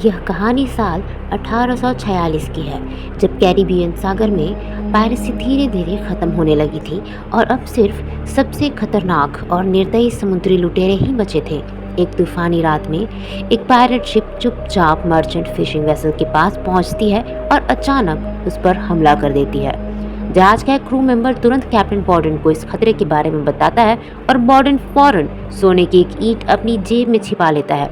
यह कहानी साल 1846 की है, जब कैरिबियन सागर में पायरेसी धीरे धीरे खत्म होने लगी थी और अब सिर्फ सबसे खतरनाक और निर्दयी समुद्री लुटेरे ही बचे थे। एक तूफानी रात में एक पायरेट शिप चुपचाप मर्चेंट फिशिंग वेसल के पास पहुंचती है और अचानक उस पर हमला कर देती है। जहाज का एक क्रू मेंबर तुरंत कैप्टन बॉर्डन को इस खतरे के बारे में बताता है और बॉर्डन फौरन सोने की एक ईंट अपनी जेब में छिपा लेता है।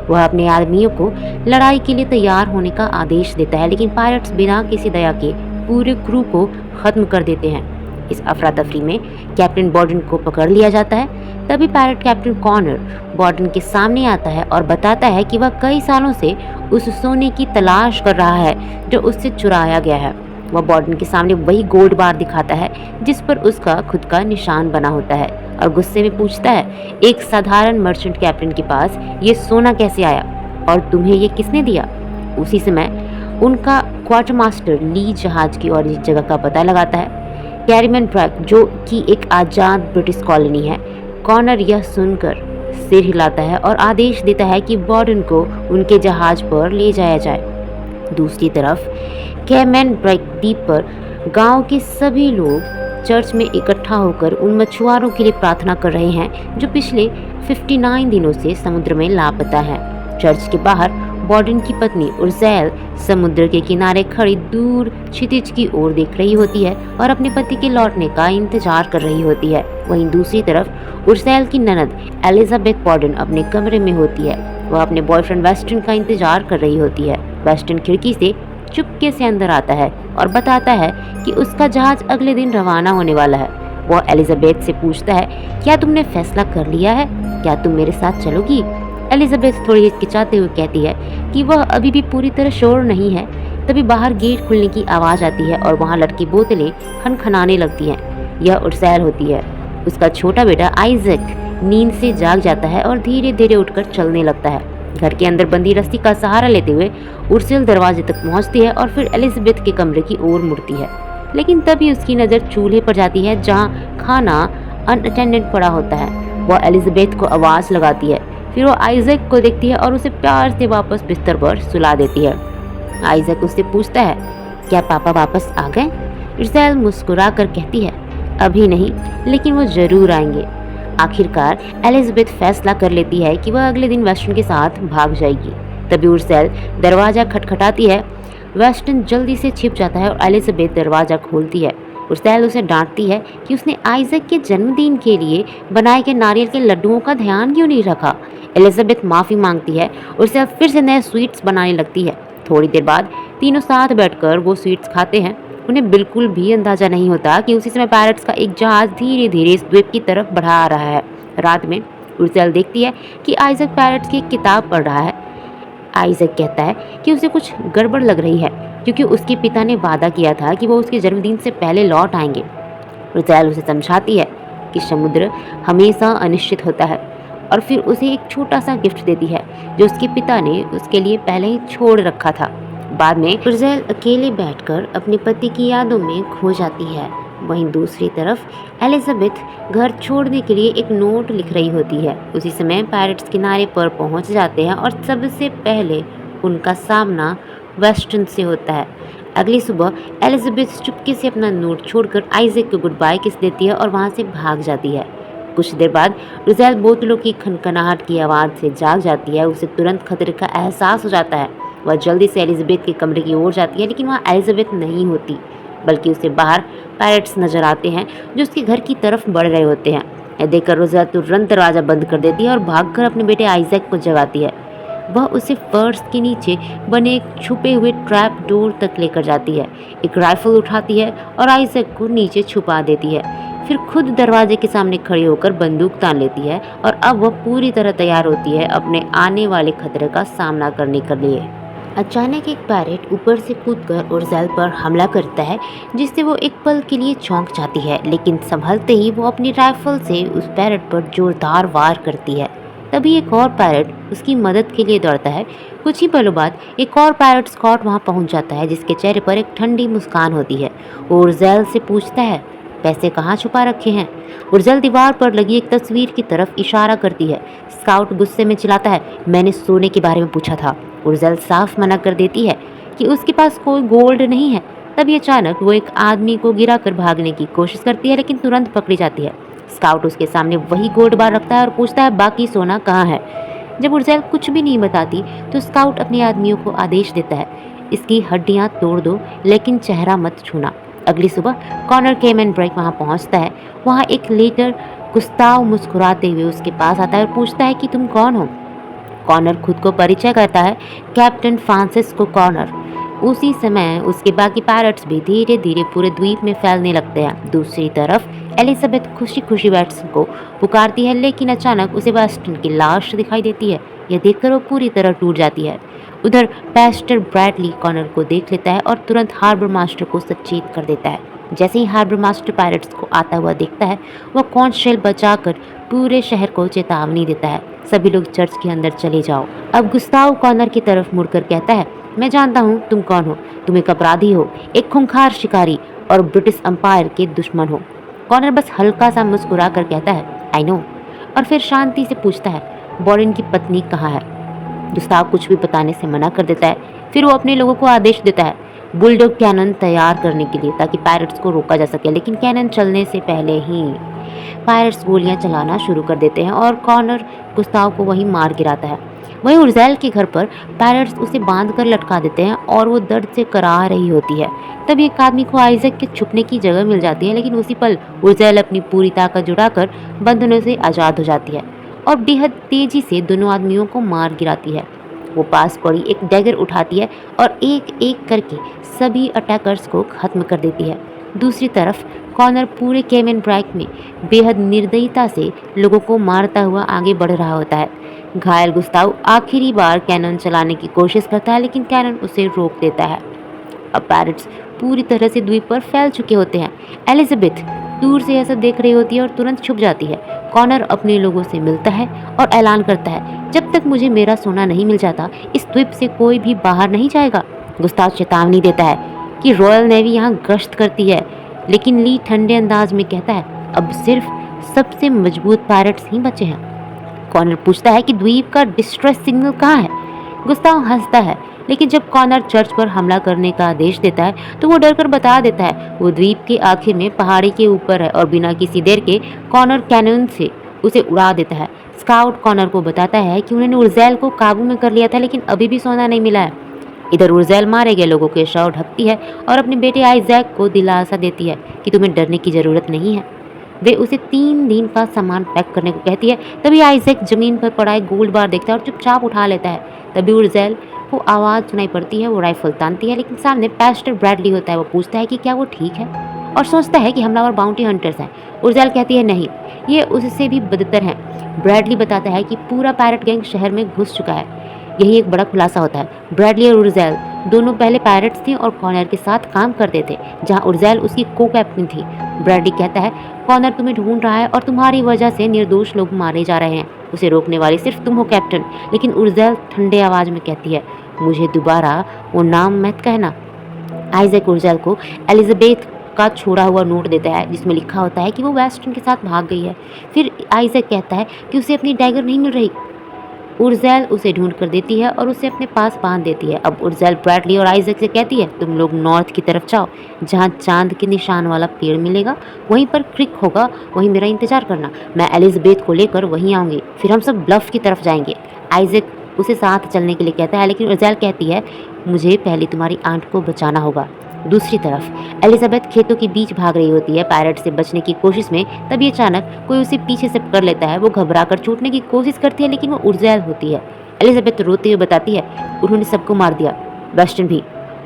वह अपने आदमियों को लड़ाई के लिए तैयार होने का आदेश देता है, लेकिन पायरेट्स बिना किसी दया के पूरे क्रू को खत्म कर देते हैं। इस अफरा तफरी में कैप्टन बॉर्डन को पकड़ लिया जाता है। तभी पायरेट कैप्टन कॉनर बॉर्डन के सामने आता है और बताता है कि वह कई सालों से उस सोने की तलाश कर रहा है जो उससे चुराया गया है। वह बॉर्डन के सामने वही गोल्ड बार दिखाता है जिस पर उसका खुद का निशान बना होता है और गुस्से में पूछता है, एक साधारण मर्चेंट कैप्टन के पास ये सोना कैसे आया और तुम्हें ये किसने दिया? उसी समय उनका क्वार्टर मास्टर ली जहाज की और जगह का पता लगाता है, कैरिबियन ट्रैक, जो कि एक आज़ाद ब्रिटिश कॉलोनी है। कॉनर यह सुनकर सिर हिलाता है और आदेश देता है कि बॉर्डन को उनके जहाज पर ले जाया जाए। दूसरी तरफ कैमैन द्वीप पर गांव के सभी लोग चर्च में इकट्ठा होकर उन मछुआरों के लिए प्रार्थना कर रहे हैं जो पिछले 59 दिनों से समुद्र में लापता हैं। चर्च के बाहर बॉर्डन की पत्नी उर्ज़ैल समुद्र के किनारे खड़ी दूर क्षितिज की ओर देख रही होती है और अपने पति के लौटने का इंतजार कर रही होती है। वहीं दूसरी तरफ उर्ज़ैल की ननद एलिजाबेथ बॉर्डन अपने कमरे में होती है। वह अपने बॉयफ्रेंड वेस्टन का इंतजार कर रही होती है। वेस्टन खिड़की से चुपके से अंदर आता है और बताता है कि उसका जहाज अगले दिन रवाना होने वाला है। वह एलिजाबेथ से पूछता है, क्या तुमने फैसला कर लिया है? क्या तुम मेरे साथ चलोगी? एलिजाबेथ थोड़ी हिचकिचाते हुए कहती है कि वह अभी भी पूरी तरह श्योर नहीं है। तभी बाहर गेट खुलने की आवाज़ आती है और वहाँ लटकी बोतलें खनखनाने लगती हैं। यह उर्ज़ैल होती है। उसका छोटा बेटा आइजैक नींद से जाग जाता है और धीरे धीरे उठकर चलने लगता है। घर के अंदर बंदी रस्सी का सहारा लेते हुए उर्ज़ैल दरवाजे तक पहुंचती है और फिर एलिजाबेथ के कमरे की ओर मुड़ती है, लेकिन तभी उसकी नज़र चूल्हे पर जाती है जहां खाना अनअटेंडेड पड़ा होता है। वह एलिजाबेथ को आवाज़ लगाती है, फिर वो आइजैक को देखती है और उसे प्यार से वापस बिस्तर पर सुला देती है। आइजैक उससे पूछता है, क्या पापा वापस आ गए? उर्ज़ैल मुस्कुरा कर कहती है, अभी नहीं, लेकिन वो ज़रूर आएंगे। आखिरकार एलिजाबेथ फैसला कर लेती है कि वह अगले दिन वेस्टन के साथ भाग जाएगी। तभी उर्ज़ैल दरवाज़ा खटखटाती है। वेस्टन जल्दी से छिप जाता है और एलिजाबेथ दरवाज़ा खोलती है। उर्ज़ैल उसे डांटती है कि उसने आइजैक के जन्मदिन के लिए बनाए गए नारियल के लड्डुओं का ध्यान क्यों नहीं रखा। एलिजाबेथ माफ़ी मांगती है। उर्ज़ैल फिर से नए स्वीट्स बनाने लगती है। थोड़ी देर बाद तीनों साथ बैठकर वो स्वीट्स खाते हैं। उन्हें बिल्कुल भी अंदाजा नहीं होता कि उसी समय पायरेट्स का एक जहाज धीरे धीरे इस द्वीप की तरफ बढ़ा रहा है। रात में उर्ज़ैल देखती है कि आइजैक पायरेट्स की एक किताब पढ़ रहा है। आइजैक कहता है कि उसे कुछ गड़बड़ लग रही है, क्योंकि उसके पिता ने वादा किया था कि वो उसके जन्मदिन से पहले लौट आएंगे। उर्ज़ैल उसे समझाती है कि समुद्र हमेशा अनिश्चित होता है और फिर उसे एक छोटा सा गिफ्ट देती है जो उसके पिता ने उसके लिए पहले ही छोड़ रखा था। बाद में उर्ज़ैल अकेले बैठकर अपने पति की यादों में खो जाती है। वहीं दूसरी तरफ एलिजाबेथ घर छोड़ने के लिए एक नोट लिख रही होती है। उसी समय पायरेट्स किनारे पर पहुंच जाते हैं और सबसे पहले उनका सामना वेस्टन से होता है। अगली सुबह एलिजाबेथ चुपके से अपना नोट छोड़कर आइजैक को गुड बाय किस देती है और वहां से भाग जाती है। कुछ देर बाद उर्ज़ैल बोतलों की खनखनाहट की आवाज़ से जाग जाती है। उसे तुरंत खतरे का एहसास हो जाता है। वह जल्दी से एलिजाबेथ के कमरे की ओर जाती है, लेकिन वहाँ एलिजाबेथ नहीं होती, बल्कि उसे बाहर पायरेट्स नजर आते हैं जो उसके घर की तरफ बढ़ रहे होते हैं। यह देखकर उर्ज़ैल तुरंत दरवाज़ा बंद कर देती है और भागकर अपने बेटे आइजैक को जगाती है। वह उसे फर्श के नीचे बने एक छुपे हुए ट्रैप डोर तक लेकर जाती है, एक राइफल उठाती है और आइजैक को नीचे छुपा देती है। फिर खुद दरवाजे के सामने खड़ी होकर बंदूक तान लेती है और अब वह पूरी तरह तैयार होती है अपने आने वाले खतरे का सामना करने के लिए। अचानक एक पैरेट ऊपर से कूदकर उर्ज़ैल पर हमला करता है, जिससे वो एक पल के लिए चौंक जाती है, लेकिन संभलते ही वो अपनी राइफल से उस पैरेट पर जोरदार वार करती है। तभी एक और पैरेट उसकी मदद के लिए दौड़ता है। कुछ ही पलों बाद एक और पैरेट स्कॉट वहाँ पहुँच जाता है, जिसके चेहरे पर एक ठंडी मुस्कान होती है। वो उर्ज़ैल से पूछता है, पैसे कहाँ छुपा रखे हैं? उर्ज़ैल दीवार पर लगी एक तस्वीर की तरफ इशारा करती है। स्काउट गुस्से में चिल्लाता है, मैंने सोने के बारे में पूछा था। उर्जेल साफ मना कर देती है कि उसके पास कोई गोल्ड नहीं है। तभी अचानक वो एक आदमी को गिराकर भागने की कोशिश करती है, लेकिन तुरंत पकड़ी जाती है। स्काउट उसके सामने वही गोल्ड बार रखता है और पूछता है बाकी सोना कहाँ है। जब उर्जेल कुछ भी नहीं बताती तो स्काउट अपने आदमियों को आदेश देता है, इसकी हड्डियां तोड़ दो लेकिन चेहरा मत छूना। अगली सुबह कॉनर केमन ब्रेक वहां पहुंचता है। वहां एक लेटर गुस्ताव मुस्कुराते हुए उसके पास आता है और पूछता है कि तुम कौन हो। कॉनर खुद को परिचय करता है, कैप्टन फ्रांसिस्को कॉनर। उसी समय उसके बाकी पैरट्स भी धीरे धीरे पूरे द्वीप में फैलने लगते हैं। दूसरी तरफ एलिजाबेथ खुशी खुशी वेस्टन को पुकारती है, लेकिन अचानक उसे वेस्टन की लाश दिखाई देती है। यह देखकर वो पूरी तरह टूट जाती है। उधर पैस्टर ब्रैडली कॉनर को देख लेता है और तुरंत हार्बर मास्टर को सचेत कर देता है। जैसे ही हार्बर मास्टर पैरट्स को आता हुआ देखता है, वह कॉन्च शेल बचाकर पूरे शहर को चेतावनी देता है, सभी लोग चर्च के अंदर चले जाओ। अब गुस्ताव कॉनर की तरफ मुड़कर कहता है, मैं जानता हूँ तुम कौन हो, तुम एक अपराधी हो, एक खूंखार शिकारी और ब्रिटिश अंपायर के दुश्मन हो। कॉनर बस हल्का सा मुस्कुरा कर कहता है, आई नो, और फिर शांति से पूछता है, बॉरेन की पत्नी कहाँ है। गुस्ताव कुछ भी बताने से मना कर देता है। फिर वो अपने लोगों को आदेश देता है बुलडॉग कैनन तैयार करने के लिए, ताकि पायरेट्स को रोका जा सके। लेकिन कैनन चलने से पहले ही पायरेट्स गोलियां चलाना शुरू कर देते हैं और कॉनर गुस्ताव को वहीं मार गिराता है। वहीं उर्जेल के घर पर पायरेट्स उसे बांध कर लटका देते हैं और वो दर्द से कराह रही होती है। तभी एक आदमी को आइजैक के छुपने की जगह मिल जाती है, लेकिन उसी पल उर्जेल अपनी पूरी ताकत जुटाकर बंधनों से आज़ाद हो जाती है और बेहद तेजी से दोनों आदमियों को मार गिराती है। वो पास पड़ी एक डैगर उठाती है और एक एक करके सभी अटैकर्स को खत्म कर देती है। दूसरी तरफ कॉनर पूरे केमन ब्रैक में बेहद निर्दयता से लोगों को मारता हुआ आगे बढ़ रहा होता है। घायल गुस्ताव आखिरी बार कैनन चलाने की कोशिश करता है, लेकिन कैनन उसे रोक देता है। अब पैरट्स पूरी तरह से द्वीप पर फैल चुके होते हैं। एलिजाबेथ दूर से ऐसा देख रही होती है और तुरंत छुप जाती है। कॉनर अपने लोगों से मिलता है और ऐलान करता है, जब तक मुझे मेरा सोना नहीं मिल जाता इस द्वीप से कोई भी बाहर नहीं जाएगा। गुस्ताव चेतावनी देता है कि रॉयल नेवी यहाँ गश्त करती है, लेकिन ली ठंडे अंदाज में कहता है, अब सिर्फ सबसे मजबूत पायरेट्स ही बचे हैं। कॉनर पूछता है कि द्वीप का डिस्ट्रेस सिग्नल कहाँ है। गुस्ताव हंसता है, लेकिन जब कॉनर चर्च पर हमला करने का आदेश देता है तो वो डरकर बता देता है वो द्वीप के आखिर में पहाड़ी के ऊपर है और बिना किसी देर के कॉनर कैनन से उसे उड़ा देता है। स्काउट कॉनर को बताता है कि उन्होंने उर्जेल को काबू में कर लिया था, लेकिन अभी भी सोना नहीं मिला है। इधर उर्जेल मारे गए लोगों के शव ढकती है और अपने बेटे आइजैक को दिलासा देती है कि तुम्हें डरने की जरूरत नहीं है। वे उसे 3 दिन का सामान पैक करने को कहती है। तभी आइजैक जमीन पर पड़ा एक गोल्ड बार देखता है और चुपचाप उठा लेता है। तभी उर्जेल को आवाज़ सुनाई पड़ती है। वो राइफल तानती है, लेकिन सामने पैस्टर ब्रैडली होता है। वो पूछता है कि क्या वो ठीक है और सोचता है कि हमलावर बाउंटी हंटर्स हैं। उर्जेल कहती है नहीं, ये उससे भी बदतर हैं। ब्रैडली बताता है कि पूरा पैरेट गैंग शहर में घुस चुका है। यही एक बड़ा खुलासा होता है। ब्रैडली और उर्जेल दोनों पहले पायरेट्स थे और कॉनर के साथ काम करते थे, जहां उर्जेल उसकी को कैप्टन थी। ब्रैडली कहता है, कॉनर तुम्हें ढूंढ रहा है और तुम्हारी वजह से निर्दोष लोग मारे जा रहे हैं। उसे रोकने वाली सिर्फ तुम हो कैप्टन। लेकिन उर्जेल ठंडे आवाज में कहती है, मुझे दोबारा वो नाम मत कहना। आइजैक उर्जेल को एलिजाबेथ का छोड़ा हुआ नोट देता है, जिसमें लिखा होता है कि वो वेस्टन के साथ भाग गई है। फिर आइजैक कहता है कि उसे अपनी डैगर नहीं मिल रही। उर्जेल उसे ढूंढ कर देती है और उसे अपने पास बांध देती है। अब उर्जेल ब्रैडली और आइजैक से कहती है, तुम लोग नॉर्थ की तरफ जाओ, जहाँ चांद के निशान वाला पेड़ मिलेगा, वहीं पर क्रिक होगा, वहीं मेरा इंतजार करना। मैं एलिजाबेथ को लेकर वहीं आऊँगी, फिर हम सब ब्लफ की तरफ जाएंगे। आइजैक उसे साथ चलने के लिए कहता है, लेकिन उर्जेल कहती है, मुझे पहले तुम्हारी आंट को बचाना होगा। दूसरी तरफ एलिजाबेथ खेतों के बीच भाग रही होती है पायरेट से बचने की कोशिश में। तभी अचानक कोई उसे पीछे से पकड़ लेता है। वो घबराकर छूटने की कोशिश करती है, लेकिन वो उर्जेल होती है। एलिजाबेथ रोते हुए बताती है, उन्होंने सबको मार दिया, वेस्टन भी।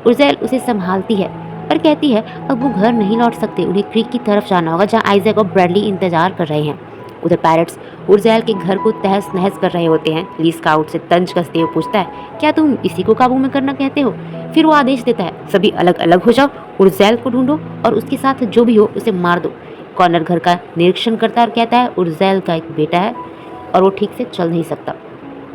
उर्जेल उसे संभालती है पर कहती है, अब वो घर नहीं लौट सकते, उन्हें क्रीक की तरफ जाना होगा, जहाँ आइजैक और ब्रैडली इंतजार कर रहे हैं। उधर पैरेट्स उर्जेल के घर को तहस नहस कर रहे होते हैं। ली स्काउट से तंज कसते हुए पूछता है, क्या तुम इसी को काबू में करना कहते हो? फिर वो आदेश देता है, सभी अलग अलग हो जाओ, उर्जेल को ढूंढो और उसके साथ जो भी हो उसे मार दो। कॉनर घर का निरीक्षण करता है और कहता है, उर्जेल का एक बेटा है और वो ठीक से चल नहीं सकता।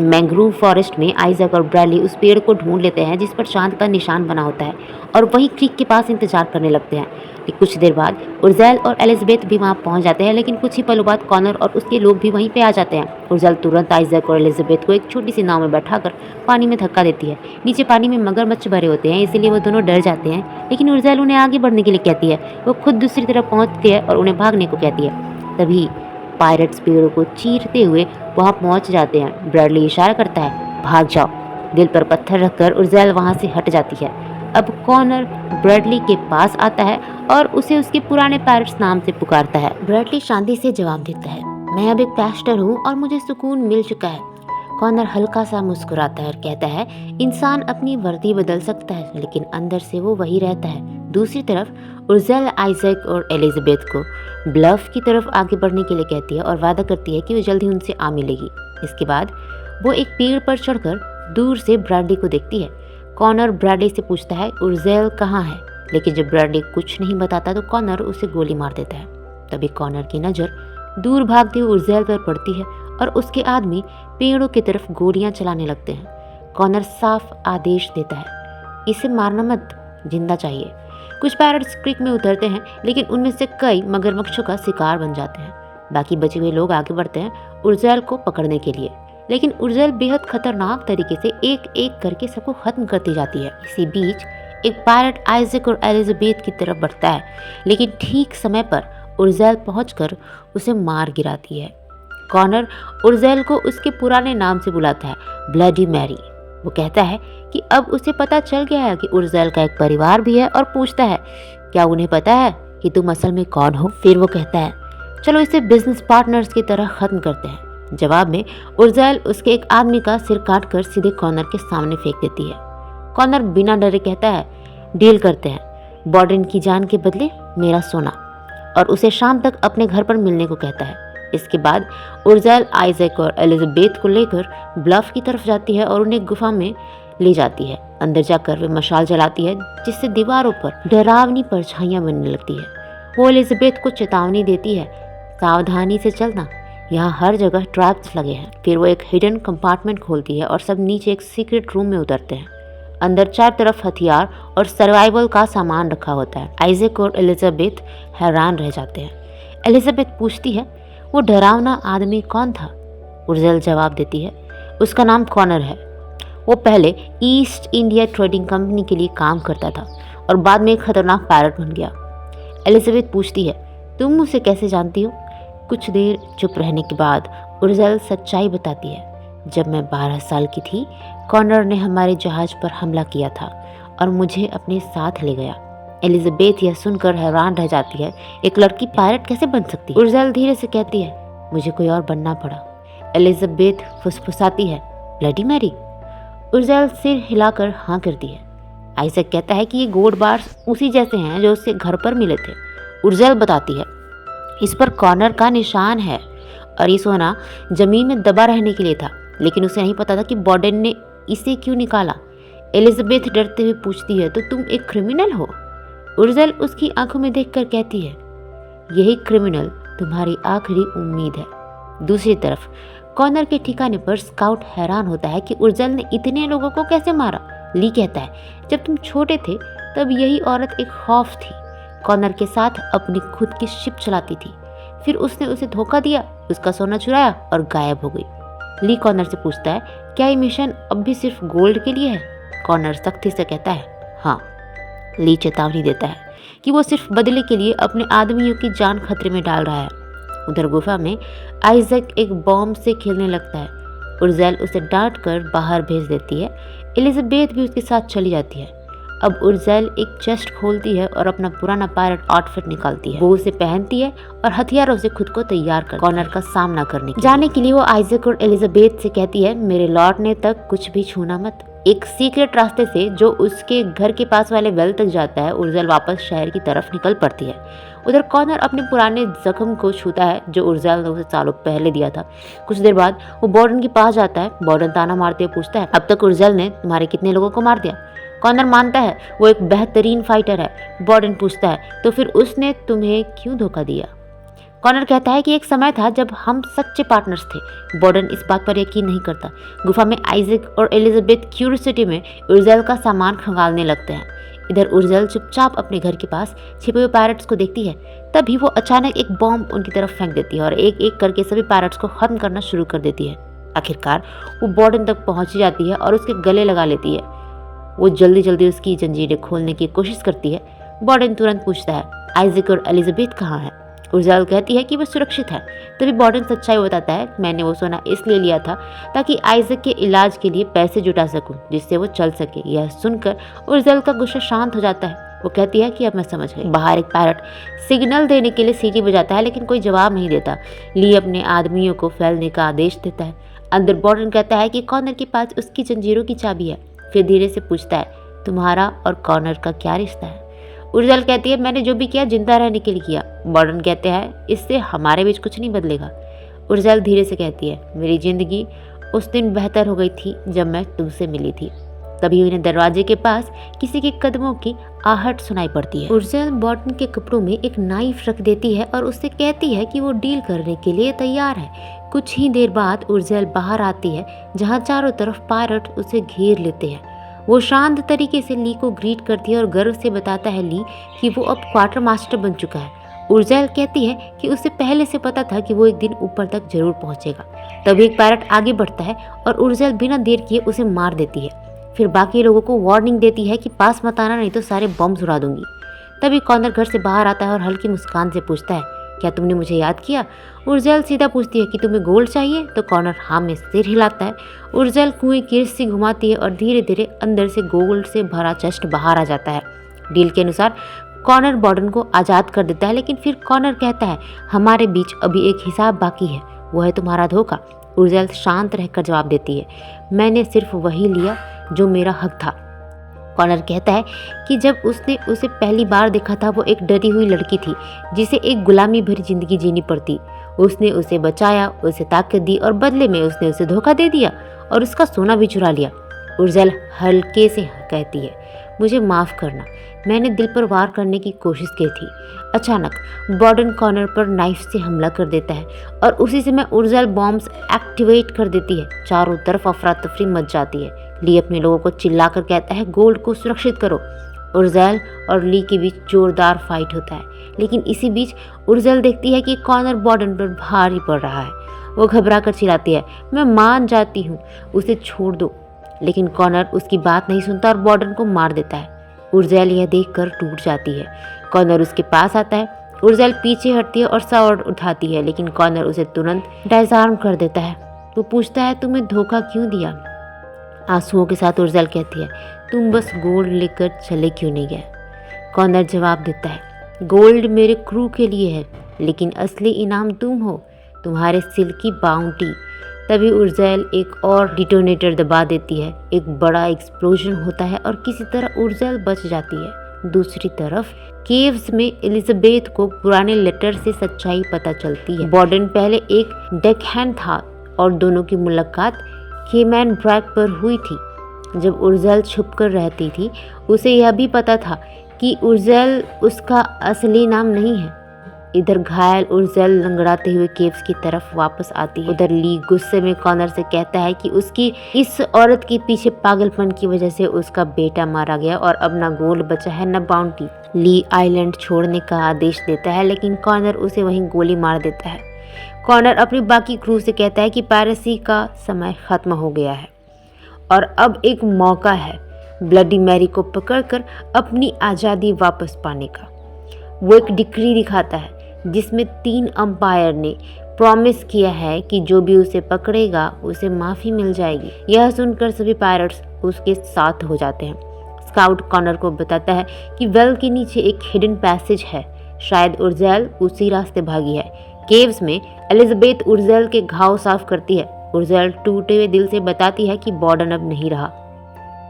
मैंग्रोव फॉरेस्ट में आइजैक और ब्रैडली उस पेड़ को ढूंढ लेते हैं जिस पर चांद का निशान बना होता है और वहीं क्रीक के पास इंतजार करने लगते हैं। लेकिन कुछ देर बाद उर्जेल और एलिजाबेथ भी वहां पहुंच जाते हैं, लेकिन कुछ ही पलों बाद कॉनर और उसके लोग भी वहीं पे आ जाते हैं। उर्जेल तुरंत आइजैक और एलिजाबेथ को एक छोटी सी नाव में बैठाकर पानी में धक्का देती है। नीचे पानी में मगरमच्छ भरे होते हैं, इसलिए वो दोनों डर जाते हैं, लेकिन उर्जेल उन्हें आगे बढ़ने के लिए कहती है। वो खुद दूसरी तरफ पहुंचती है और उन्हें भागने को कहती है। तभी पायरेट्स पेड़ों को चीरते हुए वहां पहुंच जाते हैं। ब्रैडली इशारा करता है, भाग जाओ। दिल पर पत्थर रखकर उर्जेल वहां से हट जाती है। अब कॉनर ब्रैडली के पास आता है और उसे उसके पुराने पायरेट्स नाम से पुकारता है। ब्रैडली शांति से जवाब देता है, मैं अब एक पैस्टर हूँ और मुझे सुकून मिल चुका है। कॉनर हल्का सा मुस्कुराता है और कहता है, इंसान अपनी वर्दी बदल सकता है लेकिन अंदर से वो वही रहता है। दूसरी तरफ उर्जेल आइजैक और एलिजाबेथ को ब्लफ की तरफ आगे बढ़ने के लिए कहती है और वादा करती है कि वो जल्द ही उनसे आ मिलेगी। इसके बाद वो एक पेड़ पर चढ़कर दूर से ब्रैडली को देखती है। कॉनर ब्रैडली से पूछता है, उर्जेल कहाँ है? लेकिन जब ब्रैडली कुछ नहीं बताता तो कॉनर उसे गोली मार देता है। तभी कॉनर की नज़र दूर भागते हुए उर्जेल पर पड़ती है और उसके आदमी पेड़ों की तरफ गोलियां चलाने लगते हैं। कॉनर साफ आदेश देता है, इसे मारना मत, जिंदा चाहिए। कुछ पैरट्स क्रीक में उतरते हैं, लेकिन उनमें से कई मगरमच्छों का शिकार बन जाते हैं। बाकी बचे हुए लोग आगे बढ़ते हैं उर्जेल को पकड़ने के लिए, लेकिन उर्जेल बेहद खतरनाक तरीके से एक एक करके सबको खत्म करती जाती है। इसी बीच एक पायरेट आइजैक और एलिजाबेथ की तरफ बढ़ता है, लेकिन ठीक समय पर उर्जेल पहुंचकर उसे मार गिराती है। कॉनर उर्जेल को उसके पुराने नाम से बुलाता है, ब्लडी मैरी। वो कहता है कि अब उसे पता चल गया है कि उर्जेल का एक परिवार भी है और पूछता है, क्या उन्हें पता है कि तुम असल में कौन हो? फिर वो कहता है, चलो इसे बिजनेस पार्टनर्स की तरह खत्म करते हैं। जवाब में उर्जेल उसके एक आदमी का सिर काटकर सीधे कॉनर के सामने फेंक देती है। कॉनर बिना डरे कहता है, डील करते हैं, बॉर्डन की जान के बदले मेरा सोना, और उसे शाम तक अपने घर पर मिलने को कहता है। इसके बाद उर्जेल आइजैक और एलिजाबेथ को लेकर ब्लफ की तरफ जाती है और उन्हें गुफा में ले जाती है। अंदर जाकर वे मशाल जलाती है, जिससे दीवारों पर डरावनी परछाइयां बनने लगती है। वो एलिजाबेथ को चेतावनी देती है, सावधानी से चलना, यहाँ हर जगह ट्रैप्स लगे हैं। फिर वो एक हिडन कंपार्टमेंट खोलती है और सब नीचे एक सीक्रेट रूम में उतरते हैं। अंदर चार तरफ हथियार और सर्वाइवल का सामान रखा होता है। आइजैक और एलिजाबेथ हैरान रह जाते हैं। एलिजाबेथ पूछती है, वो डरावना आदमी कौन था? उर्जेल जवाब देती है, उसका नाम कॉनर है। वो पहले ईस्ट इंडिया ट्रेडिंग कंपनी के लिए काम करता था और बाद में एक खतरनाक पायरेट बन गया। एलिजाबेथ पूछती है, तुम उसे कैसे जानती हो? कुछ देर चुप रहने के बाद उर्जेल सच्चाई बताती है, जब मैं 12 साल की थी, कॉनर ने हमारे जहाज पर हमला किया था और मुझे अपने साथ ले गया। एलिजाबेथ यह सुनकर हैरान रह जाती है, एक लड़की पायरेट कैसे बन सकती है? उर्जेल धीरे से कहती है, मुझे कोई और बनना पड़ा। एलिजाबेथ फुसफुसाती है, ब्लडी मैरी? उर्जेल सिर हिलाकर हाँ करती है। आइजैक कहता है कि ये गोल्ड बार्स उसी जैसे हैं जो उसके घर पर मिले थे। उर्जेल बताती है, इस पर कॉनर का निशान है और ये सोना जमीन में दबा रहने के लिए था, लेकिन उसे नहीं पता था कि बॉर्डन ने इसे क्यों निकाला। एलिजाबेथ डरते हुए पूछती है, तो तुम एक क्रिमिनल हो? उर्जेल उसकी आंखों में देखकर कहती है, यही क्रिमिनल तुम्हारी आखिरी उम्मीद है। दूसरी तरफ कॉनर के ठिकाने पर स्काउट हैरान होता है कि उर्जेल ने इतने लोगों को कैसे मारा। ली कहता है, जब तुम छोटे थे तब यही औरत एक खौफ थी, कॉनर के साथ अपनी खुद की शिप चलाती थी, फिर उसने उसे धोखा दिया, उसका सोना चुराया और गायब हो गई। ली कॉनर से पूछता है, क्या ये मिशन अब भी सिर्फ गोल्ड के लिए है? कॉनर सख्ती से कहता है, हाँ। ली चेतावनी देता है कि वो सिर्फ बदले के लिए अपने आदमियों की जान खतरे में डाल रहा है। उधर गुफा में आइजैक एक बॉम्ब से खेलने लगता है। उर्जेल उसे डांट कर बाहर भेज देती है। एलिजाबेथ भी उसके साथ चली जाती है। अब उर्जेल एक चेस्ट खोलती है और अपना पुराना पायरेट आउटफिट निकालती है। वो उसे पहनती है और हथियारों से खुद को तैयार कर कॉनर का सामना करने जाने के लिए वो आइजैक और एलिजाबेथ से कहती है, मेरे लौटने तक कुछ भी छूना मत। एक सीक्रेट रास्ते से जो उसके घर के पास वाले वेल तक जाता है, उर्जेल वापस शहर की तरफ निकल पड़ती है। उधर कॉनर अपने पुराने जख्म को छूता है जो उर्जेल ने उसे सालों पहले दिया था। कुछ देर बाद वो बॉर्डन के पास जाता है। बॉर्डन ताना मारते हुए पूछता है, अब तक उर्जेल ने तुम्हारे कितने लोगों को मार दिया? कॉनर मानता है वो एक बेहतरीन फाइटर है। बॉर्डन पूछता है, तो फिर उसने तुम्हें क्यों धोखा दिया? कॉनर कहता है कि एक समय था जब हम सच्चे पार्टनर्स थे। बॉर्डन इस बात पर यकीन नहीं करता। गुफा में आइजैक और एलिजाबेथ क्यूरियोसिटी में उर्जेल का सामान खंगालने लगते हैं। इधर उर्जेल चुपचाप अपने घर के पास छिपे हुए पायरेट्स को देखती है। तभी वो अचानक एक बॉम्ब उनकी तरफ फेंक देती है और एक एक करके सभी पायरेट्स को खत्म करना शुरू कर देती है। आखिरकार वो बॉर्डन तक पहुंच जाती है और उसके गले लगा लेती है। वो जल्दी जल्दी उसकी जंजीरें खोलने की कोशिश करती है। बॉर्डन तुरंत पूछता है, आइजैक और एलिजाबेथ कहाँ हैं? उर्जेल कहती है कि वो सुरक्षित है। तभी बॉर्डन सच्चाई बताता है, मैंने वो सोना इसलिए लिया था ताकि आइजैक के इलाज के लिए पैसे जुटा सकूं, जिससे वो चल सके। यह सुनकर उर्जेल का गुस्सा शांत हो जाता है। वो कहती है कि अब मैं समझ गई। बाहर एक पैरट सिग्नल देने के लिए सीटी बजाता है, लेकिन कोई जवाब नहीं देता। ली अपने आदमियों को फैलने का आदेश देता है। अंदर बॉर्डन कहता है कि कॉनर के पास उसकी जंजीरों की चाबी है। फिर धीरे से पूछता है, तुम्हारा और कॉनर का क्या रिश्ता है? उर्जेल कहती है, मैंने जो भी किया जिंदा रहने के लिए किया। बॉर्डन कहते हैं, इससे हमारे बीच कुछ नहीं बदलेगा। उर्जेल धीरे से कहती है, मेरी जिंदगी उस दिन बेहतर हो गई थी जब मैं तुमसे मिली थी। तभी उन्हें दरवाजे के पास किसी के कदमों की आहट सुनाई पड़ती है। उर्जेल बॉर्डन के कपड़ों में एक नाइफ रख देती है और उससे कहती है कि वो डील करने के लिए तैयार है। कुछ ही देर बाद उर्जेल बाहर आती है, जहाँ चारों तरफ पायरेट उसे घेर लेते हैं। वो शांत तरीके से ली को ग्रीट करती है और गर्व से बताता है ली कि वो अब क्वार्टर मास्टर बन चुका है। उर्जेल कहती है कि उसे पहले से पता था कि वो एक दिन ऊपर तक जरूर पहुंचेगा। तभी एक पैरट आगे बढ़ता है और उर्जेल बिना देर किए उसे मार देती है। फिर बाकी लोगों को वार्निंग देती है कि पास मत आना, नहीं तो सारे बॉम्ब उड़ा दूंगी। तभी कॉनर घर से बाहर आता है और हल्की मुस्कान से पूछता है, क्या तुमने मुझे याद किया? उर्जेल सीधा पूछती है कि तुम्हें गोल्ड चाहिए? तो कॉनर हाँ में सिर हिलाता है। उर्जेल कुएं की रस्सी घुमाती है और धीरे धीरे अंदर से गोल्ड से भरा चेस्ट बाहर आ जाता है। डील के अनुसार कॉनर बॉर्डन को आज़ाद कर देता है, लेकिन फिर कॉनर कहता है, हमारे बीच अभी एक हिसाब बाकी है, वो है तुम्हारा धोखा। उर्जेल शांत रहकर जवाब देती है, मैंने सिर्फ वही लिया जो मेरा हक था। कॉनर कहता है कि जब उसने उसे पहली बार देखा था वो एक डरी हुई लड़की थी जिसे एक गुलामी भरी जिंदगी जीनी पड़ती। उसने उसे बचाया, उसे ताकत दी और बदले में उसने उसे धोखा दे दिया और उसका सोना भी चुरा लिया। उर्जेल हल्के से कहती है, मुझे माफ़ करना, मैंने दिल पर वार करने की कोशिश की थी। अचानक बॉर्डन कॉनर पर नाइफ से हमला कर देता है और उसी समय उर्जेल बॉम्ब्स एक्टिवेट कर देती है। चारों तरफ अफरा तफरी मच जाती है। ली अपने लोगों को चिल्लाकर कहता है, गोल्ड को सुरक्षित करो। उर्जेल और ली के बीच जोरदार फाइट होता है, लेकिन इसी बीच उर्जेल देखती है कि कॉनर बॉर्डन पर भारी पड़ रहा है। वो घबरा कर चिल्लाती है, मैं मान जाती हूँ, उसे छोड़ दो। लेकिन कॉनर उसकी बात नहीं सुनता और बॉर्डन को मार देता है। उर्जेल यह देखकर टूट जाती है। कॉनर उसके पास आता है। उर्जेल पीछे हटती है और सर उठाती है, लेकिन कॉनर उसे तुरंत डिसआर्म कर देता है। वो पूछता है, तुम्हें धोखा क्यों दिया? आंसुओं के साथ उर्जेल कहती है, तुम बस गोल्ड लेकर चले क्यों नहीं गए? कॉनर जवाब देता है, गोल्ड मेरे क्रू के लिए है, लेकिन असली इनाम तुम हो, तुम्हारे सिल की बाउंटी। तभी उर्जेल एक और डिटोनेटर दबा देती है। एक बड़ा एक्सप्लोजन होता है और किसी तरह उर्जेल बच जाती है। दूसरी तरफ केव्स में एलिजाबेथ को पुराने लेटर से सच्चाई पता चलती है। बॉर्डन पहले एक डेकहैंड था और दोनों की मुलाकात केमैन ब्रैक पर हुई थी। जब उर्जेल छुपकर रहती थी, उसे यह भी पता था कि उर्जेल उसका असली नाम नहीं है। इधर घायल उर्जेल लंगड़ाते हुए केव्स की तरफ वापस आती है। उधर ली गुस्से में कॉनर से कहता है कि उसकी इस औरत के पीछे पागलपन की वजह से उसका बेटा मारा गया और अब ना गोल्ड बचा है न बाउंटी। ली आइलैंड छोड़ने का आदेश देता है, लेकिन कॉनर उसे वहीं गोली मार देता है। कॉनर अपनी बाकी क्रू से कहता है कि पायरेसी का समय खत्म हो गया है और अब एक मौका है ब्लडी मैरी को पकड़कर अपनी आज़ादी वापस पाने का। वो एक डिक्री दिखाता है जिसमें 3 अंपायर ने प्रॉमिस किया है कि जो भी उसे पकड़ेगा उसे माफ़ी मिल जाएगी। यह सुनकर सभी पायरेट्स उसके साथ हो जाते हैं। स्काउट कॉनर को बताता है कि वेल के नीचे एक हिडन पैसेज है, शायद उर्जेल उसी रास्ते भागी है। केव्स में एलिजाबेथ उर्जेल के घाव साफ करती है। उर्जेल टूटे हुए दिल से बताती है कि बॉर्डन अब नहीं रहा।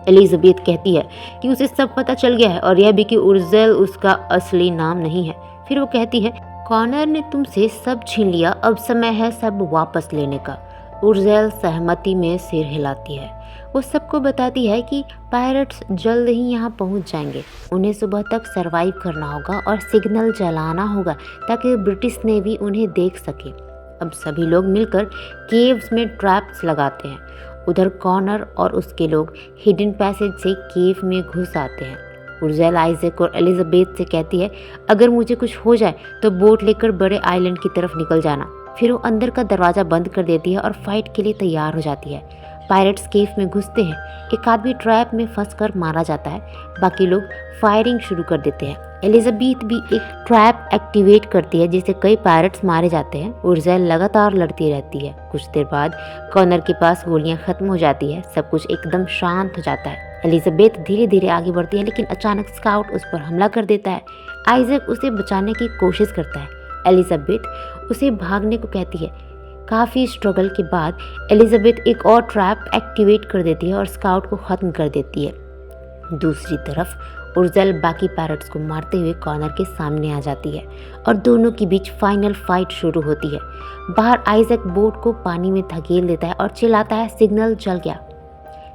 एलिजाबेथ कहती है कि उसे सब पता चल गया है और यह भी कि उर्जेल उसका असली नाम नहीं है। फिर वो कहती है, कॉनर ने तुमसे सब छीन लिया, अब समय है सब वापस लेने का। उर्जेल सहमति में सिर हिलाती है। वो सबको बताती है कि पायरेट्स जल्द ही यहाँ पहुँच जाएंगे, उन्हें सुबह तक सरवाइव करना होगा और सिग्नल जलाना होगा ताकि ब्रिटिश नेवी उन्हें देख सके। अब सभी लोग मिलकर केव्स में ट्रैप्स लगाते हैं। उधर कॉनर और उसके लोग हिडन पैसेज से केव में घुस आते हैं। उर्जेल आइजैक और एलिजाबेथ से कहती है, अगर मुझे कुछ हो जाए तो बोट लेकर बड़े आइलैंड की तरफ निकल जाना। फिर वो अंदर का दरवाज़ा बंद कर देती है और फाइट के लिए तैयार हो जाती है। पायरेट्स केव में घुसते हैं। एक आदमी ट्रैप में फंसकर मारा जाता है। बाकी लोग फायरिंग शुरू कर देते हैं। एलिजाबेथ भी एक ट्रैप एक्टिवेट करती है जिससे कई पायरेट्स मारे जाते हैं। उर्जेल लगातार लड़ती रहती है। कुछ देर बाद कॉनर के पास गोलियां खत्म हो जाती है। सब कुछ एकदम शांत हो जाता है। एलिजाबेथ धीरे धीरे आगे बढ़ती है, लेकिन अचानक स्काउट उस पर हमला कर देता है। आइजैक उसे बचाने की कोशिश करता है। एलिजाबेथ उसे भागने को कहती है। काफ़ी स्ट्रगल के बाद एलिजाबेथ एक और ट्रैप एक्टिवेट कर देती है और स्काउट को ख़त्म कर देती है। दूसरी तरफ उर्जेल बाकी पैरट्स को मारते हुए कॉर्नर के सामने आ जाती है और दोनों के बीच फाइनल फाइट शुरू होती है। बाहर आइजैक बोट को पानी में धकेल देता है और चिल्लाता है, सिग्नल जल गया।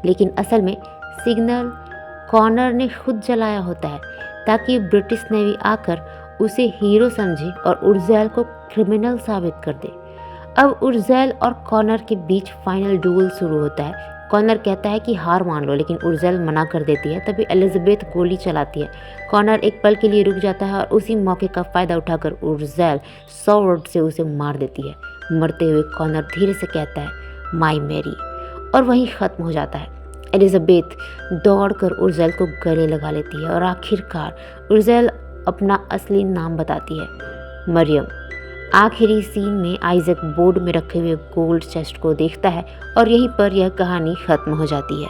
लेकिन असल में सिग्नल कॉर्नर ने खुद जलाया होता है ताकि ब्रिटिश नेवी आकर उसे हीरो समझे और उर्जेल को क्रिमिनल साबित कर दे। अब उर्जेल और कॉनर के बीच फाइनल डुएल शुरू होता है। कॉनर कहता है कि हार मान लो, लेकिन उर्जेल मना कर देती है। तभी एलिजाबेथ गोली चलाती है। कॉनर एक पल के लिए रुक जाता है और उसी मौके का फ़ायदा उठाकर उर्जेल स्वॉर्ड से उसे मार देती है। मरते हुए कॉनर धीरे से कहता है, माई मैरी, और वहीं ख़त्म हो जाता है। एलिजाबेथ दौड़कर उर्जेल को गले लगा लेती है और आखिरकार उर्जेल अपना असली नाम बताती है, मरियम। आखिरी सीन में आइजैक बोर्ड में रखे हुए गोल्ड चेस्ट को देखता है और यहीं पर यह कहानी ख़त्म हो जाती है।